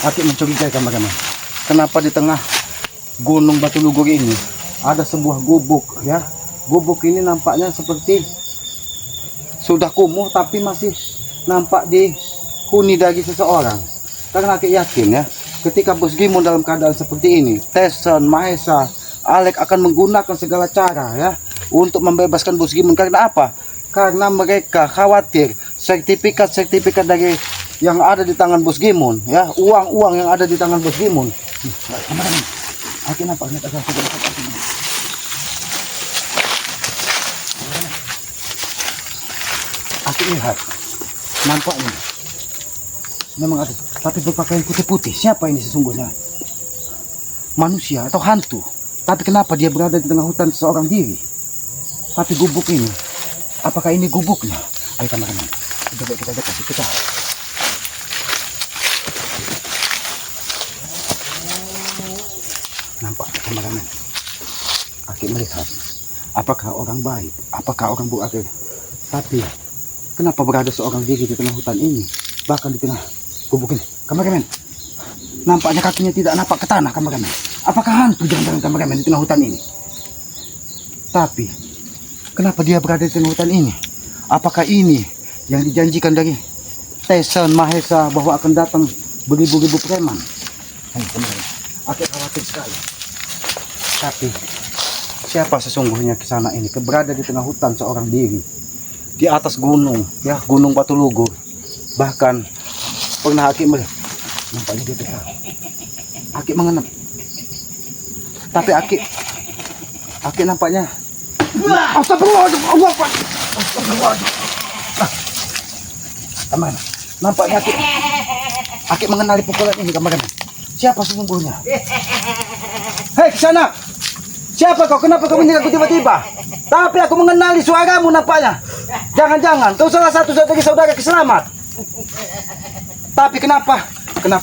Aki mencurigai kameramen. Kenapa di tengah gunung Batu Lugur ini ada sebuah gubuk ya? Gubuk ini nampaknya seperti sudah kumuh tapi masih nampak dihuni dari seseorang. Karena Aki yakin ya, ketika Bos Gimun dalam keadaan seperti ini, Tyson, Mahesa, Alek akan menggunakan segala cara ya untuk membebaskan Bos Gimun. Karena apa? Karena mereka khawatir sertifikat dari yang ada di tangan Bos Gimun ya, uang-uang yang ada di tangan Bos Gimun. Kameramen, Aki nampak lihat ada Aki lihat, nampaknya memang ada, tapi berpakaian putih-putih. Siapa ini sesungguhnya? Manusia atau hantu? Tapi kenapa dia berada di tengah hutan seorang diri? Tapi gubuk ini, apakah ini gubuknya? Ayo kameramen, coba kita dekati kita. Nampak kameramen, Aki melihat, apakah orang baik, apakah orang buruk? Tapi kenapa berada seorang diri di tengah hutan ini, bahkan di tengah gubuk ini? Kameramen, nampaknya kakinya tidak napak ke tanah kameramen. Apakah hantu jangan-jangan kameramen di tengah hutan ini? Tapi kenapa dia berada di tengah hutan ini? Apakah ini yang dijanjikan dari Tyson Mahesa bahwa akan datang beribu-ribu preman? Aku khawatir sekali. Tapi siapa sesungguhnya ke sana ini? Berada di tengah hutan seorang diri, di atas gunung, ya Gunung Batu Lugur. Bahkan pernah Aki melihat, nampaknya dia dekat. Aki mengenap. Tapi Aki nampaknya. Astagfirullahaladzim, Allah Akbar. Astagfirullahaladzim. Teman, nampaknya Aki mengenali pukulan ini kemarin. Siapa sesungguhnya? Hei, ke sana. Siapa kau? Kenapa kau menyerangku tiba-tiba? Tapi aku mengenali suaramu nampaknya. Jangan-jangan kau salah satu dari saudara Keselamat. Tapi kenapa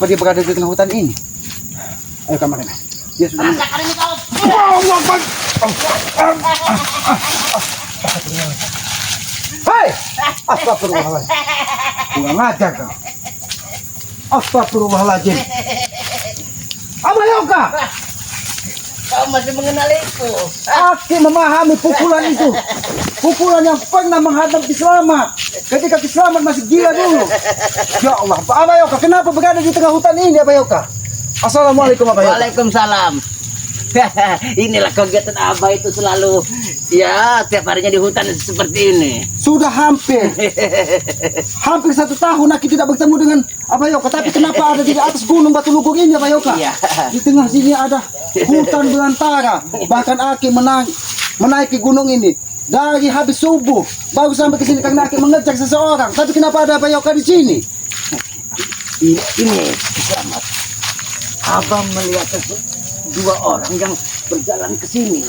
dia berada di tengah hutan ini? Ayo kemarin. Dia sudah. Hei, astagfirullahaladzim. Kurang ajar kau. Astagfirullahaladzim. Abayoka, Kau masih mengenaliku. Aki memahami pukulan itu. Pukulan yang pernah menghadap Kiselamat ketika Kiselamat masih gila dulu. Ya Allah, Pak Abayoka, kenapa berada di tengah hutan ini Abayoka? Assalamualaikum Abayoka. Waalaikumsalam. Inilah kegiatan Abah itu selalu ya tiap harinya di hutan seperti ini. Sudah hampir 1 tahun Aki tidak bertemu dengan Abayoka. Tapi kenapa ada di atas gunung Batu Lugur ini Abayoka? Iya. Di tengah sini ada hutan belantara. Bahkan Aki menaiki gunung ini dari habis subuh baru sampai ke sini karena Aki mengejar seseorang. Tapi kenapa ada Abayoka di sini? Ini Selamat. Abah melihat dua orang yang berjalan ke sini.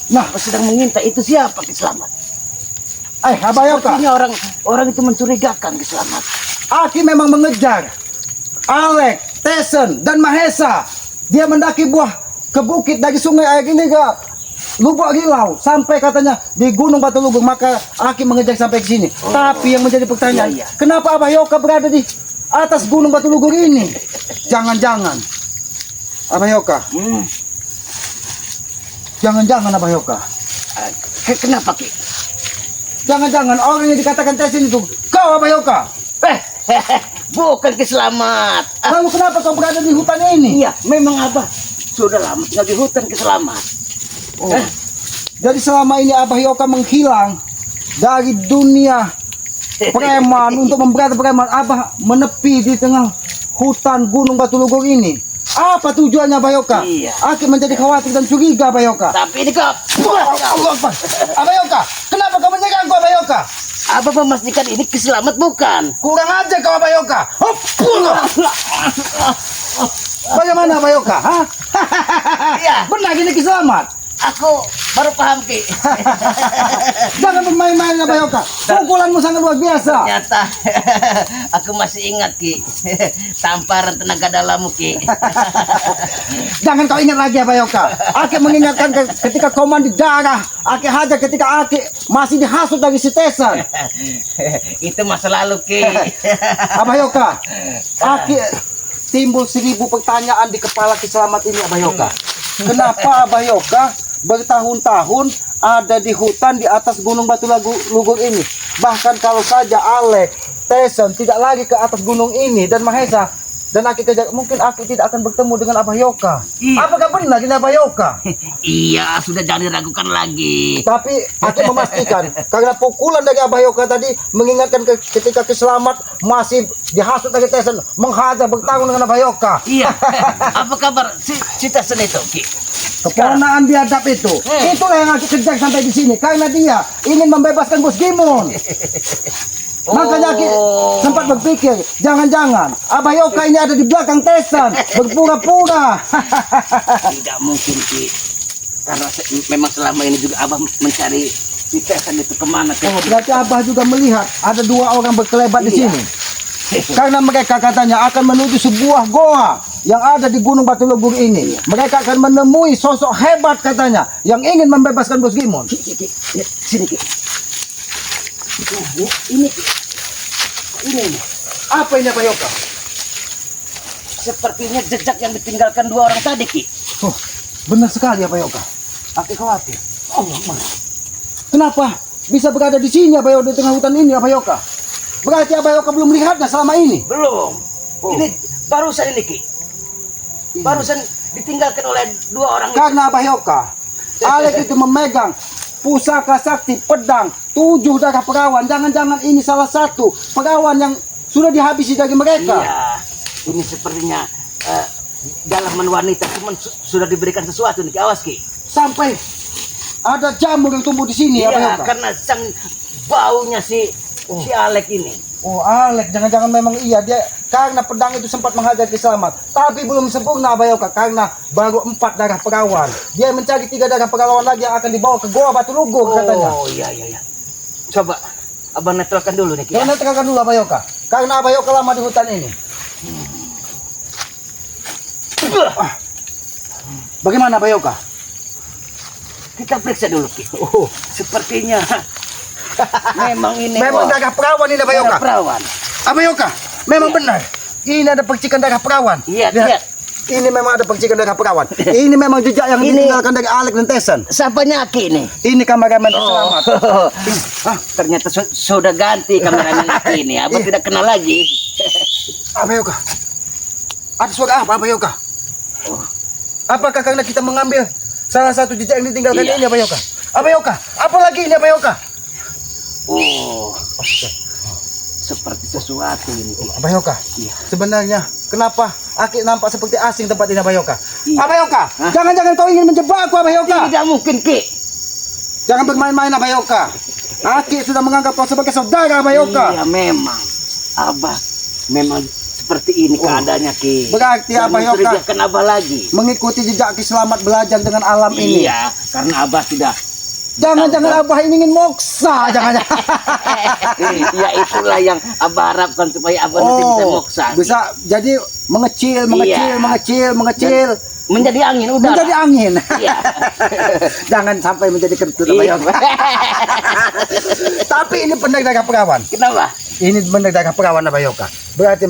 Nah, Sedang mengintai. Itu siapa Selamat? Abayoka, Sepertinya orang itu mencurigakan Selamat. Aki memang mengejar Alek, Tyson, dan Mahesa. Dia mendaki ke bukit dari sungai air ini ke Lubuk Rilau sampai katanya di Gunung Batu Lugur. Maka Aki mengejar sampai ke sini. Tapi yang menjadi pertanyaan, iya. kenapa Abayoka berada di atas Gunung Batu Lugur ini? Jangan-jangan Abayoka, jangan-jangan Abayoka, Kenapa Ki? jangan-jangan orang yang dikatakan Tyson itu kau Abayoka. Bukan Selamat. Lalu kenapa kau berada di hutan ini? Iya, memang Abah sudah lama tinggal di hutan Selamat. Oh. Jadi selama ini Abayoka menghilang dari dunia preman untuk memberantas preman. Abah menepi di tengah hutan Gunung Batu Lugur ini. Apa tujuannya Abayoka? Iya. Aki menjadi khawatir dan curiga Abayoka. Tapi ini kau, Abayoka, kenapa kau menyerangku Abayoka? Abah memastikan ini Selamat bukan? Kurang aja kau Abayoka. Bagaimana Abayoka? Hah? Iya. Benar ini Selamat. Aku baru paham Ki. Jangan bermain-main Abayoka. Pukulanmu sangat luar biasa. Ternyata aku masih ingat Ki. Tamparan tenaga dalammu Ki. Jangan kau ingat lagi Abayoka. Aki mengingatkan ketika kau mandi darah. Aki hajar ketika Aki masih dihasut dari si Tyson. Itu masa lalu Ki. Abayoka, Aki timbul 1000 pertanyaan di kepala Ki Selamat ini, Abah Yoka. Kenapa Abah Yoka bertahun-tahun ada di hutan di atas Gunung Batu Lugur ini? Bahkan kalau saja Alek, Tesen tidak lagi ke atas gunung ini dan Mahesa dan Aki kejar, mungkin Aki tidak akan bertemu dengan Abah Yoka. Iya. Apakah benar ini Abah Yoka? Iya, sudah jangan diragukan lagi. Tapi Aki memastikan karena pukulan dari Abah Yoka tadi mengingatkan ketika Ki Selamat masih dihasut dari Tesen menghajar bertarung dengan Abah Yoka. Iya. Apa kabar si Tesen itu, Ki? Keponaan biadab itu. Itulah yang Aki kejar sampai di sini karena dia ingin membebaskan Bos Gimun. Makanya Aki sempat berpikir, jangan-jangan Abah Yoka ini ada di belakang Tesen, berpura-pura. Tidak mungkin, Ki. Karena memang selama ini juga Abah mencari si Tesen itu kemana. Oh, berarti Abah juga melihat ada 2 orang berkelebat di Iya. sini. Karena mereka katanya akan menuju sebuah goa yang ada di Gunung Batu Lugur ini. Mereka akan menemui sosok hebat katanya yang ingin membebaskan Bos Gimun. Ki, sini, Ki. Ini, Ki. Ini. Apa ini Abah Yoka? Sepertinya jejak yang ditinggalkan 2 orang tadi, Ki. Oh, benar sekali Abah Yoka. Aki khawatir. Allah, kenapa bisa berada di sini Abah Yoka di tengah hutan ini Abah Yoka? Berarti Abah Yoka belum melihatnya selama ini. Belum. Oh. Ini barusan ini, Ki. Barusan ditinggalkan oleh 2 orang itu. Karena Abah Yoka, Alek itu memegang pusaka sakti pedang 7 darah perawan. Jangan-jangan ini salah satu perawan yang sudah dihabisi dari mereka. Iya. Ini sepertinya dalaman wanita cuman sudah diberikan sesuatu nih, Ki. Awas, Ki. Sampai ada jamur yang tumbuh di sini Abah Iya, Yoka. karena sang baunya si Alek ini. Oh, Alek, jangan-jangan memang iya dia karena pedang itu sempat menghajar Ki Selamat. Tapi belum sempurna Abah Yoka karena baru 4 darah perawan. Dia mencari 3 darah perawan lagi yang akan dibawa ke Goa Batu Lugur katanya. Oh, iya. Coba Abang netralkan dulu nih, Ki. Jangan terangkan dulu Abah Yoka. Karena Abah Yoka lama di hutan ini. Bagaimana Abah Yoka? Kita periksa dulu, Ki. Oh, Sepertinya memang ini memang darah perawan ini Abah Yoka. darah perawan. Abah Yoka, memang benar. Ini ada percikan darah perawan. Iya, Lihat. lihat. Ini memang ada percikan darah perawan. Ini memang jejak yang Ini- ditinggalkan dari Alek dan Tesen. Siapanya Ki ini? Ini kameramen Ki Selamat. Ternyata sudah ganti kameramen Ki ini. Abang tidak kenal lagi. Abah Yoka, ada suara apa Abah Yoka? Apakah karena kita mengambil salah satu jejak yang ditinggalkan Iya. ini Abah Yoka? Abah Yoka, apa lagi ini Abah Yoka? Oh, seperti sesuatu ini. Ki. Abah Yoka, Iya. sebenarnya kenapa Aki nampak seperti asing tempat ini Abah Yoka? Iya. Abah Yoka, Hah? jangan-jangan kau ingin menjebakku Abah Yoka? Tidak mungkin, Ki. Jangan bermain-main Abah Yoka. Aki sudah menganggap kau sebagai saudara Abah Yoka. Iya, memang. Abah memang seperti ini keadaannya, Ki. Berarti Jangan Abah Yoka mencurigakan Abah lagi. mengikuti jejak Ki Selamat belajar dengan alam ini. Iya, karena Abah sudah Jangan-jangan Abah ingin moksa, jangan-jangan. ya itulah yang Abah harapkan supaya Abah nanti bisa moksa. Bisa jadi mengecil, Iya. mengecil. Menjadi angin udara. Menjadi angin. Iya. Jangan sampai menjadi kentut Abah Iya. Yoka. Tapi ini benar darah perawan. Kenapa? Ini benar darah perawan Abah Yoka. Berarti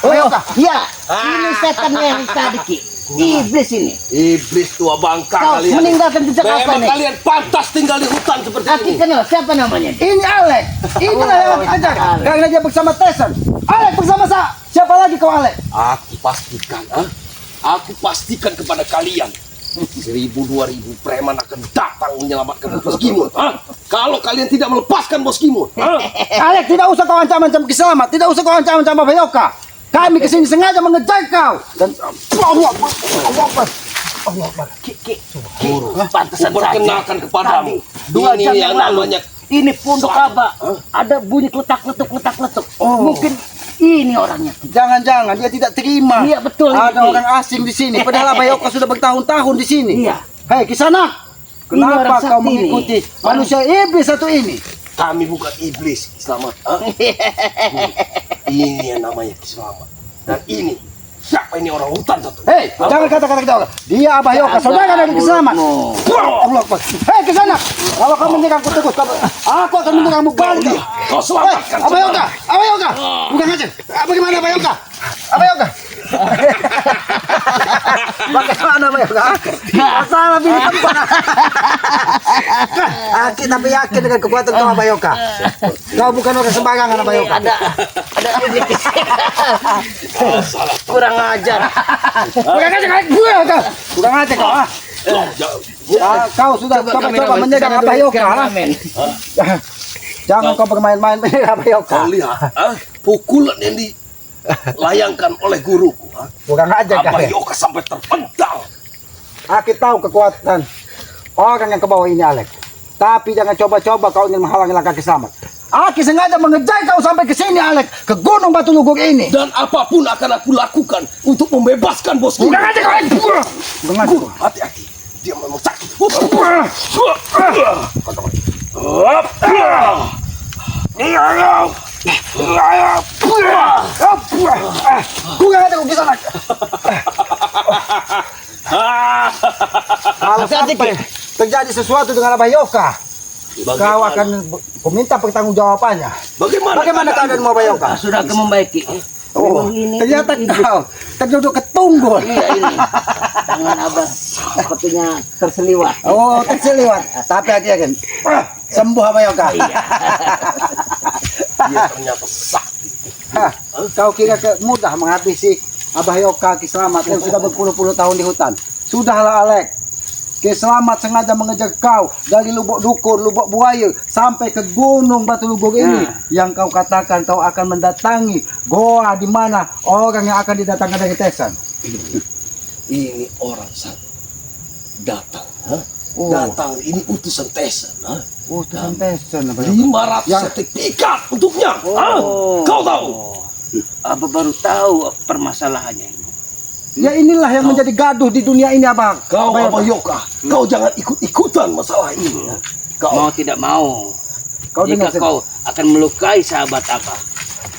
Abah Yoka. Iya. Ini setan yang tadi, Ki. Iblis ini. Iblis tua bangka Kau kalian. meninggalkan jejak apa Memang nih? kalian pantas tinggal di hutan seperti Aki ini. kenal siapa namanya? Ini Alek. Inilah yang kita kejar. Alek. Karena dia bersama Tesen. Alek bersama siapa lagi kau Alek? Aku pastikan, aku pastikan kepada kalian 1000-2000 preman akan datang menyelamatkan Bos Gimun. Kalau kalian tidak melepaskan Bos Gimun, Alek, tidak usah kau ancam-ancam Ki Selamat. Tidak usah kau ancam-ancam Abah Yoka. Kami kesini sengaja mengejar kau. Dan Allah Akbar. Ki. Pantesan perkenalkan saja. kepadamu. Tadi, 2 Ini jam yang yang lalu. namanya Ini pondok Abah. Ada bunyi kletak-kletuk. Oh. Mungkin ini orangnya. Jangan-jangan dia tidak terima. Iya, betul, Ada Ki. orang asing di sini. Padahal Abah Yoka sudah bertahun-tahun di sini. Iya. Hei, Kisanak. Ini orang Kenapa kau sakti mengikuti ini. manusia iblis satu ini? kami bukan iblis, Selamat. Ini yang namanya Selamat. Dan ini siapa ini orang hutan satu? Hei, jangan kata-kata kita. Dia Abah Yoka, saudara dari Ki Selamat. Allah Akbar. Hei, Kisanak. Kalau kau menyerangku terus, aku akan menyerangmu balik. Kau selamatkan. Abah Yoka. Bukan aja. Bagaimana Abah Yoka? Abayoka. Bagaimana Abayoka? Masalah bini tempat. Aki tapi yakin dengan kekuatan kau Abayoka. Kau bukan orang sembarangan Abayoka. Ada ini. Kurang ajar. Kurang aja kau. Kurang aja kau. Kau sudah coba menjaga Abayoka. Jangan kau bermain-main dengan Abayoka. Kau lihat, pukulan yang dilayangkan oleh guruku. Kurang aja kau. Abayoka sampai terpental. Aki tahu kekuatan orang yang ke bawah ini Alek. Tapi jangan coba-coba kau ingin menghalangi langkah Kiselamat. Aki sengaja mengejar kau sampai ke sini Alek, ke Gunung Batu Lugur ini. Dan apapun akan aku lakukan untuk membebaskan bos Gimo. Kurang aja kau. Guru, hati-hati. Dia memang sakit. Kurang aja kau Kisanak. Kalau sampai terjadi sesuatu dengan Abayoka, kau akan meminta pertanggungjawabannya. Bagaimana keadaanmu Abayoka? Sudah akan membaiki. Oh, ternyata kau terduduk ketunggul. Iya ini. Tangan abah sepertinya terseliwat. Oh, terseliwat. Tapi hati-hati. Sembuh Abayoka. Dia ternyata sakti. Kau kira mudah menghabisi Abayoka Kiselamat yang sudah berpuluh-puluh tahun di hutan? Sudahlah Alek. Kiselamat sengaja mengejar kau dari lubuk dukun, lubuk buaya sampai ke Gunung Batu Lugur ini. Yang kau katakan kau akan mendatangi goa di mana orang yang akan didatangkan dari Tesan. Ini orang satu datang. Oh. Datang ini utusan Tesan. Utusan Tesan Abayoka. 500 sertifikat untuknya. Kau tahu? Abah baru tahu permasalahannya ini. Ya inilah yang menjadi gaduh di dunia ini Abang. Kau Abayoka, kau jangan ikut-ikutan masalah ini. Kau Mau tidak mau. Kau Jika dengar kau akan melukai sahabat Abah,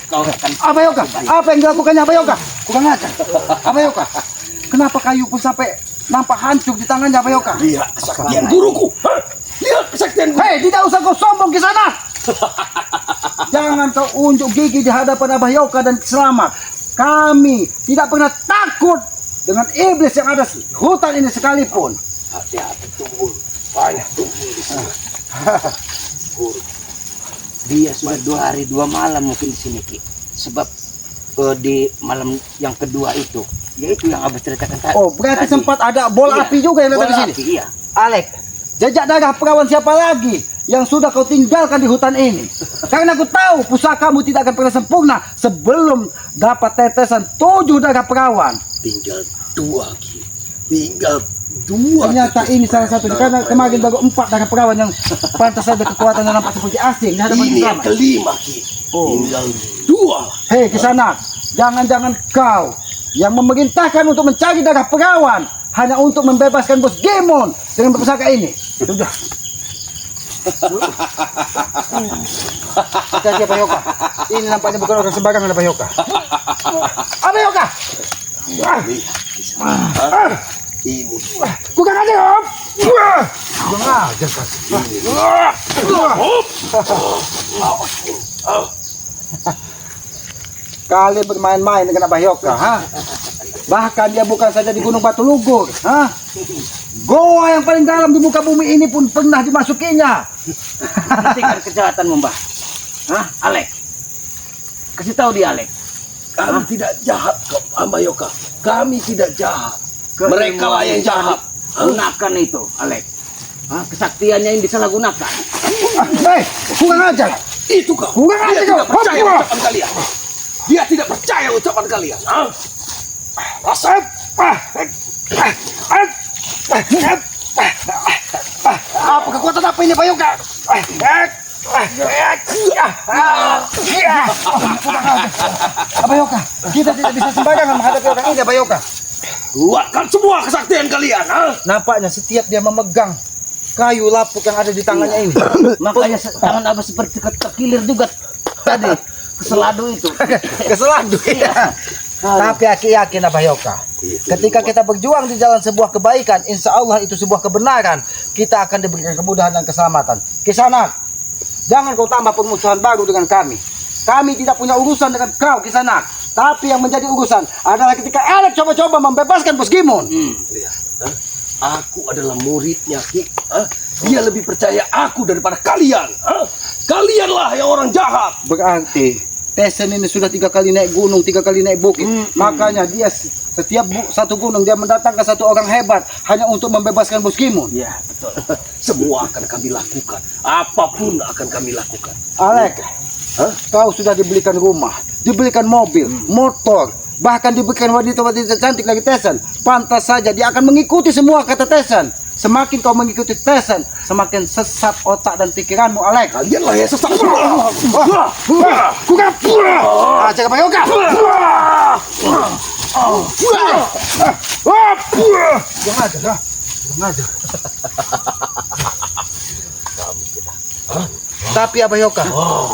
kau akan Abayoka, apa yang dilakukannya Abayoka? Kurang ajar. Abayoka, kenapa kayu pun sampai nampak hancur di tangannya Abayoka? lihat kesaktian guruku. Lihat kesaktian guruku. Hei, tidak usah kau sombong ke sana. Jangan kau unjuk gigi di hadapan Abayoka dan Kiselamat. Kami tidak pernah takut dengan iblis yang ada di hutan ini sekalipun. Hati-hati tunggul. Banyak tunggul di sini. Guru. dia sudah 2 hari 2 malam mungkin di sini Ki. Sebab di malam yang kedua itu, yaitu yang Abah ceritakan tadi. Oh, berarti sempat ada bola api juga yang datang di sini. Iya. Alek, jejak darah perawan siapa lagi yang sudah kau tinggalkan di hutan ini? Karena aku tahu pusakamu tidak akan pernah sempurna sebelum dapat tetesan 7 darah perawan. Tinggal 2 Ki. Tinggal 2. Ternyata ini salah satu, karena kemarin baru 4 darah perawan yang pantas saja kekuatan yang nampak seperti asing di hadapan Ini yang Kiselamat. kelima Ki. Oh. Tinggal 2. Hei Kisanak, jangan-jangan kau yang memerintahkan untuk mencari darah perawan hanya untuk membebaskan bos Gemon dengan pusaka ini. Sudah. Hati-hati Abayoka. Ini nampaknya bukan orang sembarangan Abayoka. Abayoka. Ini Kurang aja Om. Kurang aja kan. Kalian bermain-main dengan Abayoka, ha? Bahkan dia bukan saja di Gunung Batu Lugur, ha? Goa yang paling dalam di muka bumi ini pun pernah dimasukinya. Hentikan kejahatanmu, Mbah. Hah, Alek? Kasih tahu dia, Alek. kami tidak jahat Abayoka. Kami tidak jahat. Mereka lah yang jahat. Gunakan itu, Alek. Hah, kesaktiannya yang disalahgunakan. Hei, kurang ajar. Itu kau. Kurang Dia ajar tidak kau. percaya Hop, ucapan kalian. Dia tidak percaya ucapan kalian. Asap. Apa kekuatan apa ini Abayoka? Abayoka, kita tidak bisa sembarangan menghadapi orang ini Abayoka. Keluarkan semua kesaktian kalian. Nampaknya setiap dia memegang kayu lapuk yang ada di tangannya ini. Makanya tangan Abah seperti kekilir juga tadi. Keseladu itu. Keseladu ya. Tapi aku yakin Abayoka, ketika kita berjuang di jalan sebuah kebaikan, insya Allah itu sebuah kebenaran, kita akan diberikan kemudahan dan keselamatan. Kisanak, jangan kau tambah permusuhan baru dengan kami. Kami tidak punya urusan dengan kau Kisanak. Tapi yang menjadi urusan adalah ketika Alek coba-coba membebaskan Bos Gimon. Lihat, aku adalah muridnya, Ki. Dia lebih percaya aku daripada kalian. Kalianlah yang orang jahat. Berarti Tesen ini sudah 3 kali naik gunung, 3 kali naik bukit. Makanya dia setiap satu gunung dia mendatangkan satu orang hebat hanya untuk membebaskan Bos Gimon. Ya, betul. Semua akan kami lakukan. Apapun akan kami lakukan. Alek, kau sudah dibelikan rumah, dibelikan mobil, motor, bahkan diberikan wanita-wanita cantik lagi Tesen. Pantas saja dia akan mengikuti semua kata Tesen. Semakin kau mengikuti Tesen, semakin sesat otak dan pikiranmu, Alek. Kalianlah yang sesat. Cakap Bayoka. Jangan aja, jangan aja. Tapi Abayoka,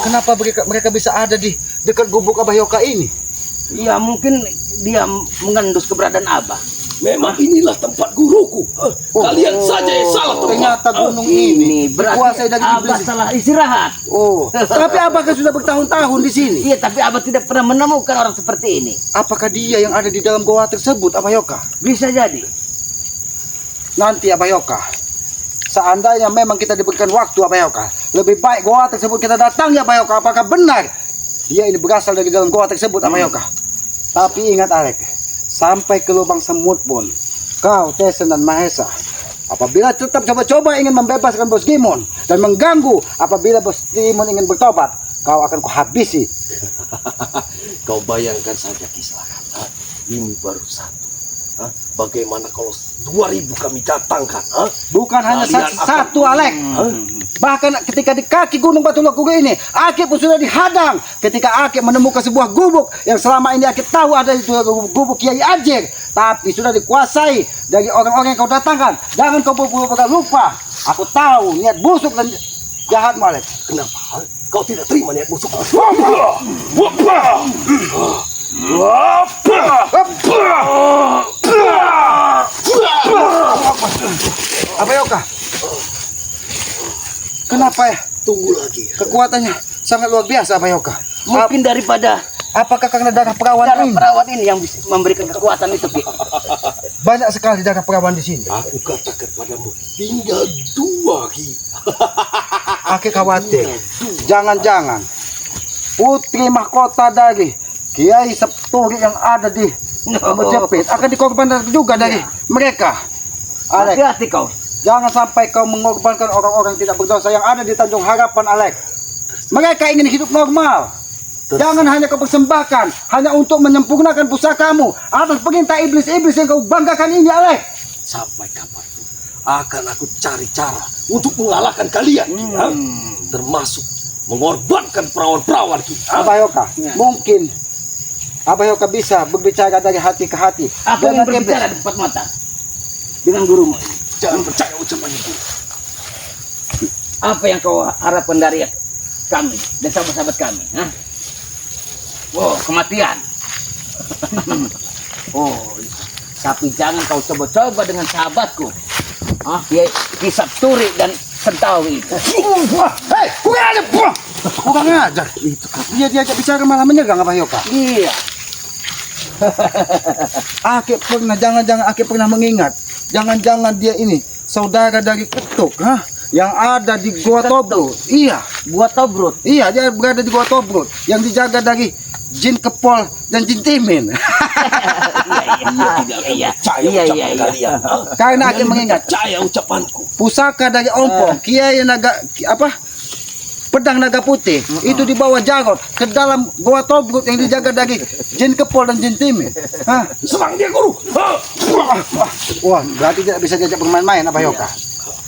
kenapa mereka bisa ada di dekat gubuk Abayoka ini? Ya mungkin dia mengendus keberadaan Abah. Memang inilah tempat guruku. Kalian saja yang salah tempat. Ternyata gunung ini Berarti dikuasai dari Abah iblis. salah istirahat. Oh, tapi Abah kan sudah bertahun-tahun di sini. Iya, tapi Abah tidak pernah menemukan orang seperti ini. Apakah dia yang ada di dalam goa tersebut, Abayoka? Bisa jadi. Nanti Abayoka, seandainya memang kita diberikan waktu Abayoka, lebih baik goa tersebut kita datangi Abayoka. Apakah benar dia ini berasal dari dalam goa tersebut, Abayoka? Tapi ingat Alek, sampai ke lubang semut pun kau, Tesen dan Mahesa, apabila tetap coba-coba ingin membebaskan Bos Gimon dan mengganggu apabila Bos Gimon ingin bertobat, kau akan kuhabisi. Kau bayangkan saja kisah. Ini baru satu. Bagaimana kalau 2000 kami datangkan? Bukan hanya Kalian satu akan- Alek. Bahkan ketika di kaki Gunung Batu Lokugo ini, Akib pun sudah dihadang. Ketika Akib menemukan sebuah gubuk yang selama ini Akib tahu ada itu gubuk Kiai Ajir, tapi sudah dikuasai dari orang-orang yang kau datangkan. Jangan kau pura-pura lupa. Aku tahu niat busuk dan jahatmu, Alek. Kenapa? Kau tidak terima niat musuh? Abayoka, kenapa ya Tunggu lagi. kekuatannya sangat luar biasa, Abayoka? Mungkin daripada Apakah karena darah perawan darah ini? perawat ini yang bisa memberikan kekuatan itu, Ki. Banyak sekali darah perawan di sini. Aku katakan padamu, tinggal 2, Ki. Aku khawatir, jangan-jangan putri mahkota dari Kiai Septuri yang ada di Mojepit akan dikorbankan juga dari mereka. Alek, Hati-hati kau. jangan sampai kau mengorbankan orang-orang tidak berdosa yang ada di Tanjung Harapan, Alek. Mereka ingin hidup normal. Jangan hanya kau persembahkan hanya untuk menyempurnakan pusakamu atas perintah iblis-iblis yang kau banggakan ini, Alek. Sampai kapanpun akan aku cari cara untuk mengalahkan kalian, Ki. Termasuk mengorbankan perawan-perawan, Ki. Abayoka, mungkin Abayoka bisa berbicara dari hati ke hati. Aku Dan ingin nanti berbicara di depan mata dengan gurumu. Jangan percaya ucapan itu. Apa yang kau harapkan dari kami dan sahabat-sahabat kami? Wow, kematian. Oh, tapi jangan kau coba-coba dengan sahabatku. Ki Septuri dan Sentawi. Hei, kurang ajar, kurang ajar. Itu dia diajak bicara malah menyerang Abayoka. Iya. Akik pernah, jangan-jangan Akik pernah mengingat. Jangan-jangan dia ini saudara dari Ketuk, yang ada di Gua Tobrut. Iya, Buat Tobrut. iya, dia berada di Gua Tobrut yang dijaga dari Jin Kepol dan Jin Timin. Iya. Ucapan kalian. Karena Akik mengingat Percaya ucapanku. pusaka dari Ompong, Kiai Naga Pedang Naga Putih itu dibawa Jarot ke dalam Gua Tobrut yang dijaga dari Jin Kepol dan Jin Timin. Serang dia, guru. Wah, berarti tidak bisa diajak bermain-main, Abayoka.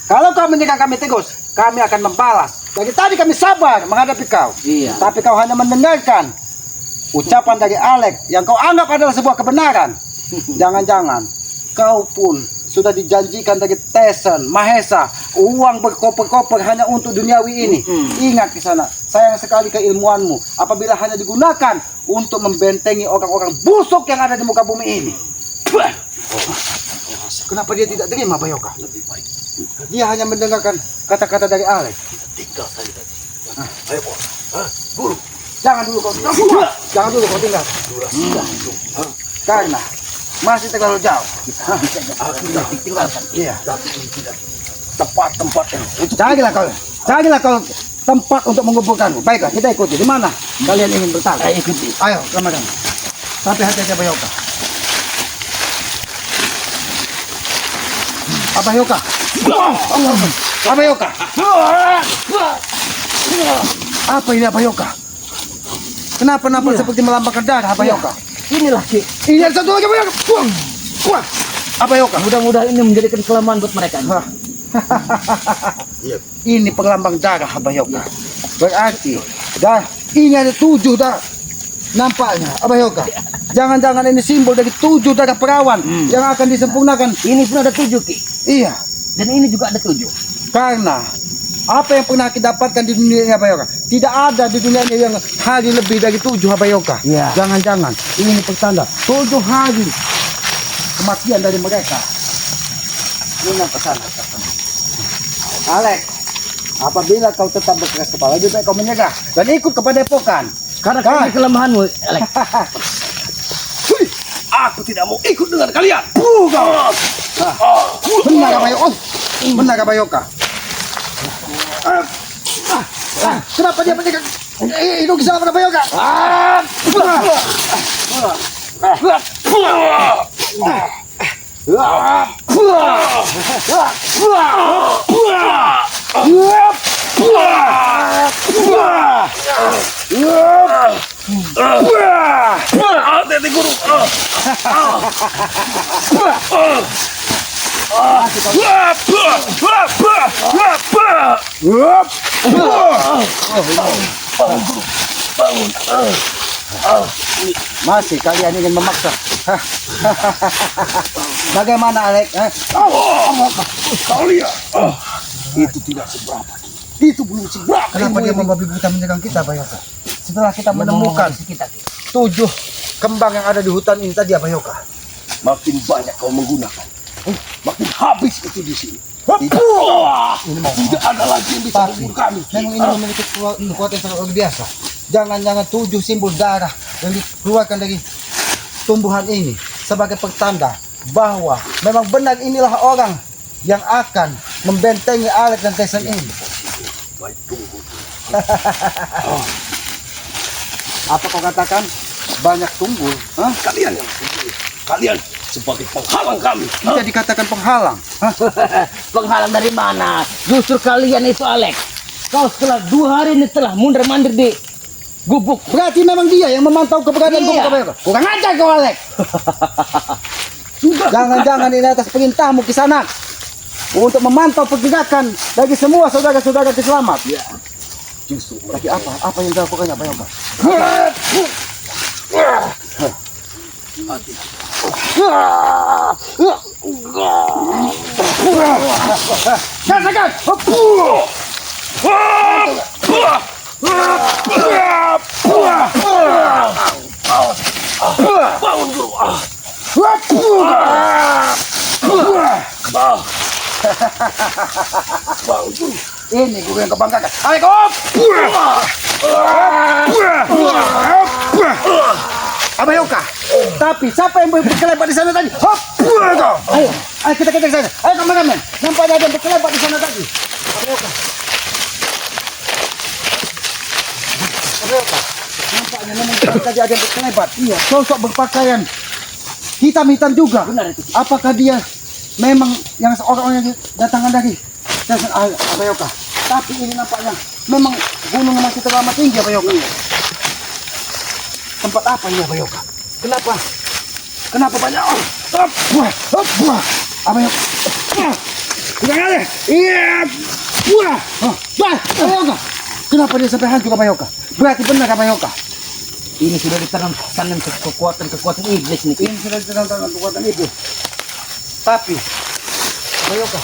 Kalau kau menyerang kami terus, kami akan membalas. Dari tadi kami sabar menghadapi kau. Iya. Tapi kau hanya mendengarkan ucapan dari Alek yang kau anggap adalah sebuah kebenaran. Jangan-jangan kau pun sudah dijanjikan dari Tesen, Mahesa, uang berkoper-koper hanya untuk duniawi ini. Ingat di sana, sayang sekali keilmuanmu apabila hanya digunakan untuk membentengi orang-orang busuk yang ada di muka bumi ini. Kenapa dia tidak terima, Bayoka? Lebih baik Dia hanya mendengarkan kata-kata dari Alek. tinggal saja tadi. Ayo, Bos. Guru, Jangan dulu kau tinggal. Jangan dulu kau tinggal. Karena masih terlalu jauh. Aku tidak ditinggalkan. Iya. Tapi ini tidak tepat tempatnya. Carilah kau tempat untuk menguburkanku. Baiklah, kita ikuti. Di mana kalian ingin bertahan? Saya ikuti. Ayo, sama-sama. Tapi hati-hati Abayoka. Abayoka. Abayoka. Apa ini Abayoka? Kenapa nampak seperti melambangkan darah Abayoka? Inilah Ki. Ini ada satu lagi Abayoka. Buang. Abayoka. Mudah-mudahan ini menjadikan kelemahan buat mereka. Ini pengelambang darah Abayoka. Berarti ini ada 7 darah. Nampaknya Abayoka. Jangan-jangan ini simbol dari 7 darah perawan yang akan disempurnakan. Ini pun ada 7 Ki. Iya. Dan ini juga ada 7. Karena apa yang pernah kita dapatkan di dunia ini Abayoka, tidak ada di dunia ini yang hari lebih dari 7 Abayoka. Iya. Jangan-jangan ini pertanda 7 hari kematian dari mereka. Ini pesan. Alex, apabila kau tetap berkeras kepala, lebih baik kau menyerah dan ikut kepada Epokan. Karena kami kelemahanmu, Alex. Aku tidak mau ikut dengan kalian. Benar Abayoka. Benar Abayoka. Kenapa dia menyerah? Hidung sama Abayoka. Hati-hati guru. Masih kalian ingin memaksa? Bagaimana Alex? Kalian. Itu tidak seberapa. Itu belum seberapa. Kenapa dia membabi buta menyerang kita Abayoka? Setelah kita menemukan 7 kembang yang ada di hutan ini tadi Abayoka. Makin banyak kau menggunakan, makin habis itu di sini. Tidak ada lagi yang bisa Tapi membunuh kami. memang ini memiliki kekuatan yang sangat luar biasa. Jangan-jangan 7 simbol darah yang dikeluarkan dari tumbuhan ini sebagai pertanda bahwa memang benar inilah orang yang akan membentengi Alex dan Tyson ini. Baik, tunggu. Apa kau katakan? Banyak tumbul? Hah? Kalian yang membunuh. Kalian sebagai penghalang kami. Tidak dikatakan penghalang. Hah? Penghalang dari mana? Justru kalian itu, Alex. Kau setelah 2 hari ini telah mundur-mandir di gubuk. Berarti memang dia yang memantau keberadaan Iya. gubuk Abayoka. Kurang ajar kau Alex. Jangan-jangan ini atas perintahmu Kisanak untuk memantau pergerakan bagi semua saudara-saudara selamat. Ya, justru Tapi apa yang dilakukannya Abayoka? hati. Katakan! Bangun guru. Bangun guru. Ini guru yang kebanggakan. Ayo kop! Abayoka. Tapi siapa yang berkelebat di sana tadi? Hop! Ayo kita ke sana. Ayo kameramen. Nampak ada yang berkelebat di sana tadi. Abayoka. Abayoka. Nampaknya memang tadi ada yang berkelebat. Iya. Sosok berpakaian hitam-hitam juga. Benar itu. Apakah dia memang yang seorang yang datangan dari Abayoka? Tapi ini nampaknya memang gunung yang masih terlalu tinggi Abayoka. Tempat apa ini Abayoka? Kenapa? Kenapa banyak orang? Abayoka. Udah ada. Iya. Abayoka. Kenapa dia sampai hancur Abayoka? Berarti benar Abayoka. Ini sudah ditanamkan kekuatan iblis nih. Ini sudah ditanamkan kekuatan itu. Tapi Abayoka,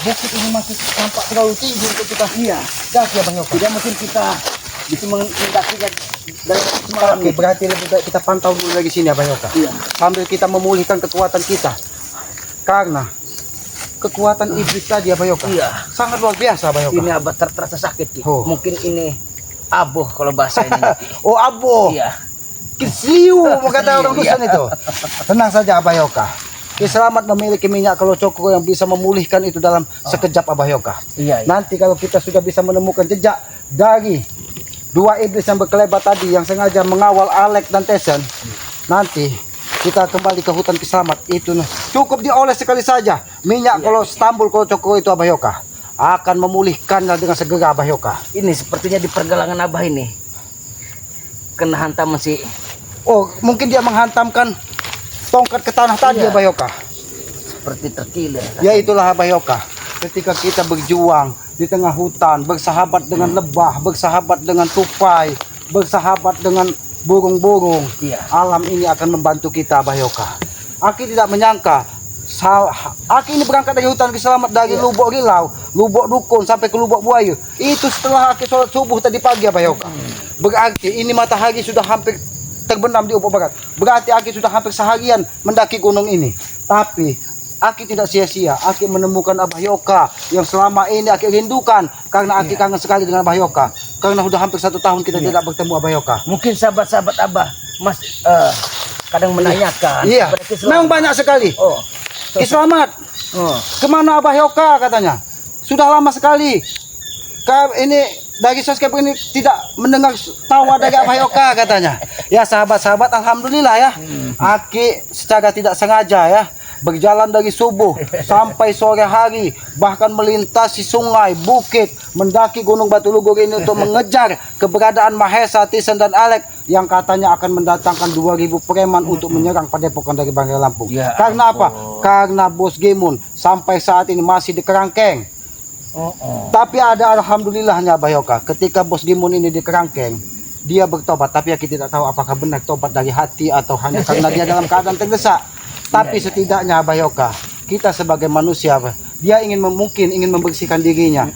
bukit ini masih nampak terlalu tinggi untuk kita. Iya. Daki Abayoka. Tidak mungkin kita bisa mendakinya dari semalam. Oke, berarti lebih baik kita pantau dulu dari sini Abayoka. Iya. Sambil kita memulihkan kekuatan kita. Karena kekuatan iblis tadi Abayoka. Iya. Sangat luar biasa Abayoka. Ini abad terasa sakit Ki. Oh. Mungkin ini aboh kalau bahasa ini. Oh, abo. Iya. Kisliu, kata orang Iya. dusun itu. Tenang saja Abah Yoka. Ki Selamat memiliki minyak kelocoko yang bisa memulihkan itu dalam sekejap Abah Yoka. Iya. Nanti kalau kita sudah bisa menemukan jejak dari dua iblis yang berkelebat tadi yang sengaja mengawal Alek dan Tesen, nanti kita kembali ke hutan Ki Selamat. Itu cukup dioles sekali saja. Minyak kalau Stambul kelocoko itu Abah Yoka akan memulihkannya dengan segera Abah Yoka. Ini sepertinya di pergelangan Abah ini kena hantam si. Oh, mungkin dia menghantamkan tongkat ke tanah tadi Iya. Abah Yoka. Seperti terkilir. Ya itulah Abah Yoka. Ketika kita berjuang di tengah hutan, bersahabat dengan lebah, bersahabat dengan tupai, bersahabat dengan burung-burung, Iya. alam ini akan membantu kita Abah Yoka. Aki tidak menyangka Aki ini berangkat dari hutan Ki Selamat dari Lubuk Rilau, Lubuk Dukun sampai ke Lubuk Buayu. Itu setelah Aki sholat subuh tadi pagi Abah Yoka. Berarti ini matahari sudah hampir terbenam di ufuk barat. Berarti Aki sudah hampir seharian mendaki gunung ini. Tapi Aki tidak sia-sia. Aki menemukan Abah Yoka yang selama ini Aki rindukan. Karena Aki kangen sekali dengan Abah Yoka. Karena sudah hampir 1 tahun kita tidak bertemu Abah Yoka. Mungkin sahabat-sahabat Abah kadang menanyakan Iya, kepada Ki Selamat. memang banyak sekali. Oh. Ki Selamat, Oh. kemana Abah Yoka katanya? Sudah lama sekali. Ini dari subscriber ini tidak mendengar tawa dari Abah Yoka katanya. Ya sahabat-sahabat, alhamdulillah ya. Aki secara tidak sengaja ya berjalan dari subuh sampai sore hari, bahkan melintasi sungai, bukit, mendaki Gunung Batu Lugur ini untuk mengejar keberadaan Mahesa, Tisen dan Alek yang katanya akan mendatangkan 2000 preman untuk menyerang Padepokan dari Banggai Lampung. Ya Karena apa? Karena Bos Gimun sampai saat ini masih di kerangkeng. Tapi ada alhamdulillahnya Abah Yoka. Ketika Bos Gimun ini di kerangkeng, dia bertobat. Tapi kita tidak tahu apakah benar tobat dari hati atau hanya karena dia dalam keadaan terdesak. Tapi setidaknya Abah Yoka, kita sebagai manusia, dia mungkin ingin membersihkan dirinya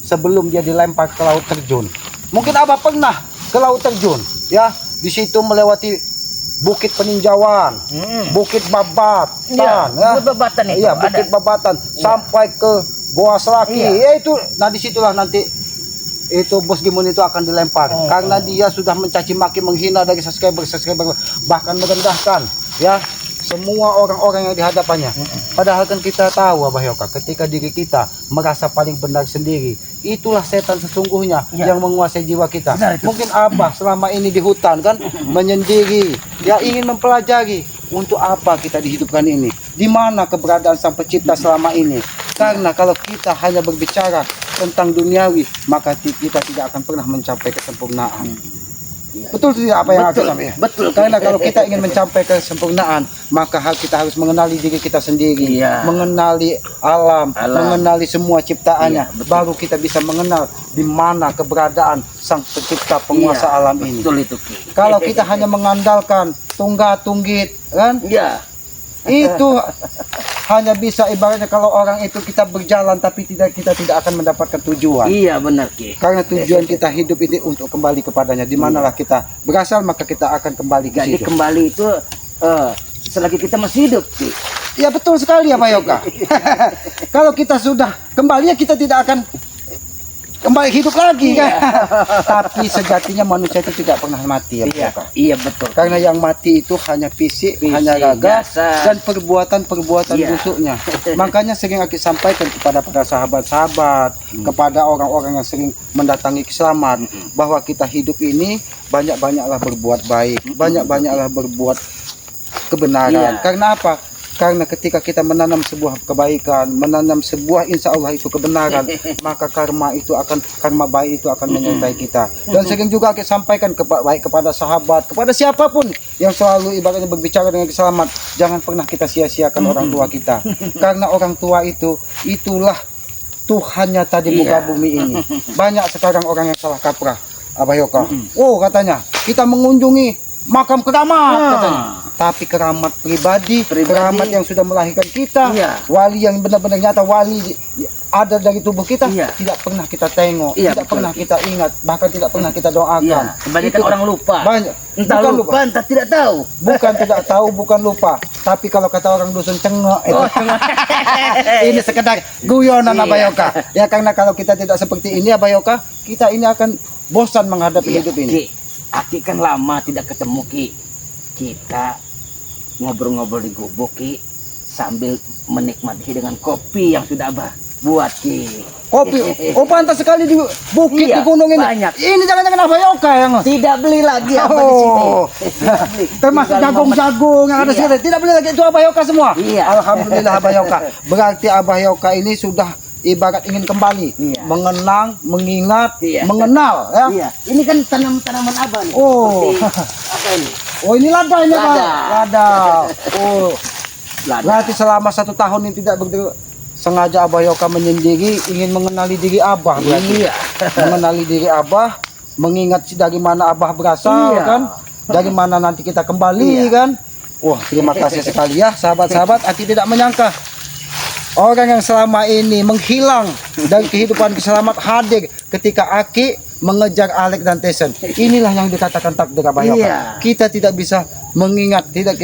sebelum dia dilempar ke laut terjun. Mungkin Abah pernah ke laut terjun, ya, di situ melewati Bukit Peninjauan, Bukit Babatan, Iya, ya. Bukit Babatan itu Iya, Bukit ada. Babatan sampai ke Goa Selaki. Iya. Ya itu, nah disitulah nanti itu Bos Gimun itu akan dilempar karena dia sudah mencaci maki, menghina dari subscriber, bahkan merendahkan ya semua orang-orang yang di hadapannya. Padahal kan kita tahu Abah Yoka, ketika diri kita merasa paling benar sendiri, itulah setan sesungguhnya yang menguasai jiwa kita. Benar itu. Mungkin Abah selama ini di hutan kan menyendiri, dia ingin mempelajari untuk apa kita dihidupkan ini, di mana keberadaan Sang Pencipta selama ini. Karena kalau kita hanya berbicara tentang duniawi, maka kita tidak akan pernah mencapai kesempurnaan. Betul tidak apa yang aku sampaikan? Betul. Karena kalau kita ingin mencapai kesempurnaan, maka kita harus mengenali diri kita sendiri, Iya. mengenali alam, mengenali semua ciptaannya. Iya, betul. Baru kita bisa mengenal di mana keberadaan Sang Pencipta penguasa alam ini. Betul itu Ki. Kalau kita hanya mengandalkan tunggat-tunggit, kan? Iya. Itu hanya bisa ibaratnya kalau orang itu kita berjalan tapi kita tidak akan mendapatkan tujuan. Iya benar Ki. Karena tujuan kita hidup ini untuk kembali kepadanya. Di manalah kita berasal, maka kita akan kembali ke Jadi situ. kembali itu selagi kita masih hidup Ki. Ya betul sekali ya Pak Yoka. Kalau kita sudah kembali ya kita tidak akan kembali hidup lagi kan. Tapi sejatinya manusia itu tidak pernah mati ya Pak Yoka. Iya betul. Karena yang mati itu hanya fisik, hanya raga, dan perbuatan-perbuatan busuknya. Makanya sering aku sampaikan kepada para sahabat-sahabat, kepada orang-orang yang sering mendatangi Ki Selamat, bahwa kita hidup ini banyak-banyaklah berbuat baik, banyak-banyaklah berbuat kebenaran. Karena apa? Karena ketika kita menanam sebuah kebaikan, menanam sebuah insya Allah itu kebenaran, maka karma baik itu akan menyertai kita. Dan sering juga kita sampaikan baik kepada sahabat, kepada siapapun yang selalu ibaratnya berbicara dengan Ki Selamat, jangan pernah kita sia-siakan orang tua kita. Karena orang tua itulah Tuhannya tadi muka bumi ini. Banyak sekarang orang yang salah kaprah, Abah Yoka. Oh katanya, kita mengunjungi makam keramat katanya. tapi keramat pribadi, keramat yang sudah melahirkan kita, Iya. wali yang benar-benar nyata, ada dari tubuh kita, Iya. tidak pernah kita tengok, Iya, tidak betul. pernah kita ingat, bahkan tidak pernah kita doakan. Iya, kebanyakan Itu orang lupa. Banyak. Entah Bukan lupa, entah tidak tahu. Bukan tidak tahu, bukan lupa. Tapi kalau kata orang dusun cengok itu. Ini sekedar guyonan Iya. Abayoka. Ya karena kalau kita tidak seperti ini Abayoka, kita ini akan bosan menghadapi Iya, hidup ini. Ki, Aki kan lama tidak ketemu Ki. Kita ngobrol-ngobrol di gubuk Ki, sambil menikmati dengan kopi yang sudah Abah buat Ki. Kopi, oh pantas sekali di bukit Iya, di gunung ini. banyak. Ini jangan-jangan Abayoka yang Tidak beli lagi apa di sini. Oh. Tidak beli. termasuk Tinggal jagung-jagung yang ada Iya. sekali. Tidak boleh lagi itu Abayoka semua. Iya. Alhamdulillah Abayoka. Berarti Abayoka ini sudah ibarat ingin kembali, Iya. mengenang, mengingat, Iya. mengenal ya. Iya, ini kan tanaman Abah nih. Oh. Seperti apa ini? Oh ini lada ini Pak. Lada. Lada. Oh. Lada. Berarti selama 1 tahun ini tidak begitu sengaja Abayoka menyendiri ingin mengenali diri Abah berarti. Iya. Mengenali diri Abah, mengingat dari mana Abah berasal Iya. kan, dari mana nanti kita kembali Iya. kan. Wah terima kasih sekali ya sahabat-sahabat. Aki tidak menyangka orang yang selama ini menghilang dari kehidupan keselamat hadir ketika Aki mengejar Alex dan Tyson. Inilah yang dikatakan takdir Abayoka. Iya. Kita tidak bisa mengingat, tidak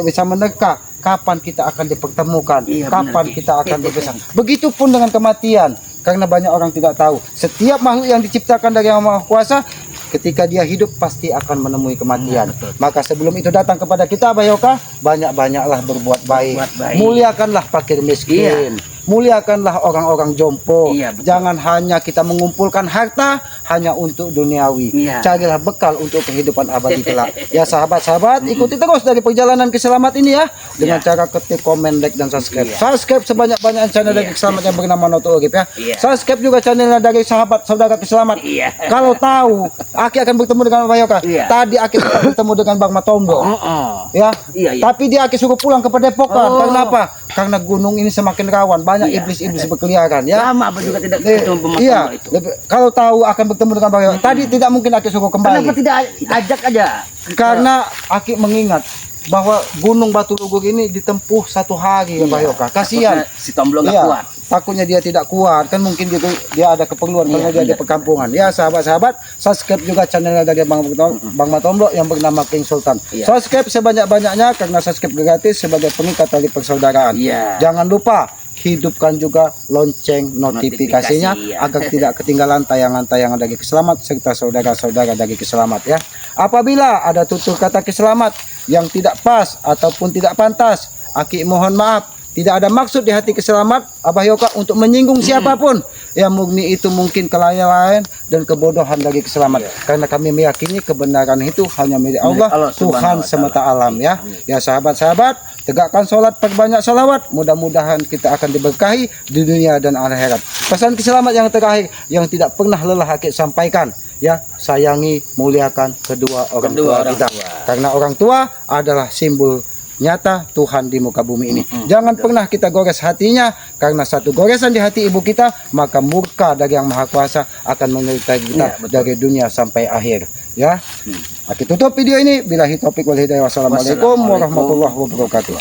bisa menerka kapan kita akan dipertemukan, Iya, kapan benar, Ki. kita akan berpisah. Begitupun dengan kematian, karena banyak orang tidak tahu. Setiap makhluk yang diciptakan dari Yang Maha Kuasa, ketika dia hidup pasti akan menemui kematian. Betul. Maka sebelum itu datang kepada kita Abayoka, banyak-banyaklah berbuat baik. Berbuat baik. Muliakanlah fakir miskin. Muliakanlah orang-orang jompo. Iya, betul. Jangan hanya kita mengumpulkan harta hanya untuk duniawi. Iya. Carilah bekal untuk kehidupan abadi kelak. Ya sahabat-sahabat, ikuti terus dari perjalanan keselamat ini ya, dengan Iya. cara ketik, komen, like, dan subscribe. Iya. Subscribe sebanyak-banyaknya channel dari Iya. keselamat yang bernama Noto Urip ya. Iya. Subscribe juga channelnya dari sahabat saudara keselamat. Iya. Kalau tahu Aki akan bertemu dengan Abayoka. Iya. Tadi Aki sempat bertemu dengan Bang Matombo. Oh. Ya. Iya, iya. Tapi dia Aki suruh pulang ke Padepokan. Oh. Karena apa? Karena gunung ini semakin rawan, banyak Iya. iblis-iblis berkeliaran ya. Lama Abah juga tidak Eh, ketemu pemotongan iya, itu. kalau tahu akan bertemu dengan Bang Yoyo, tadi tidak mungkin Aki suruh Kenapa kembali. tidak ajak aja? Karena Aki mengingat bahwa Gunung Batu Lugur ini ditempuh 1 hari ya Bang Yoka. Kasihan. Takutnya si Tomblo nggak Iya, kuat. takutnya dia tidak kuat, kan mungkin dia ada keperluan karena dia di benar. perkampungan. Ya sahabat-sahabat, subscribe juga channelnya dari Bang Matombo yang bernama King Sultan. Iya. Subscribe sebanyak-banyaknya karena subscribe gratis sebagai pengikat tali persaudaraan. Iya. Jangan lupa hidupkan juga lonceng notifikasinya Notifikasi, iya. agar tidak ketinggalan tayangan-tayangan dari Keselamat serta saudara-saudara dari Keselamat ya. Apabila ada tutur kata Keselamat yang tidak pas ataupun tidak pantas, Aki mohon maaf. Tidak ada maksud di hati Keselamat Abah Yoka untuk menyinggung siapapun. Ya murni itu mungkin kelalaian dan kebodohan dari Keselamat. Karena kami meyakini kebenaran itu hanya milik Allah, Allah Tuhan Subhanahu wa semata alam ya. Ya sahabat-sahabat, tegakkan sholat, perbanyak salawat. Mudah-mudahan kita akan diberkahi di dunia dan akhirat. Pesan Keselamat yang terakhir yang tidak pernah lelah Aki sampaikan. Ya, sayangi, muliakan kedua orang tua kita. Karena orang tua adalah simbol nyata Tuhan di muka bumi ini. Jangan pernah kita gores hatinya, karena satu goresan di hati ibu kita, maka murka dari Yang Maha Kuasa akan menyertai kita dari dunia sampai akhir. Ya, Aki tutup video ini. Billahi taufik wal hidayah. Wassalamualaikum warahmatullahi wabarakatuh.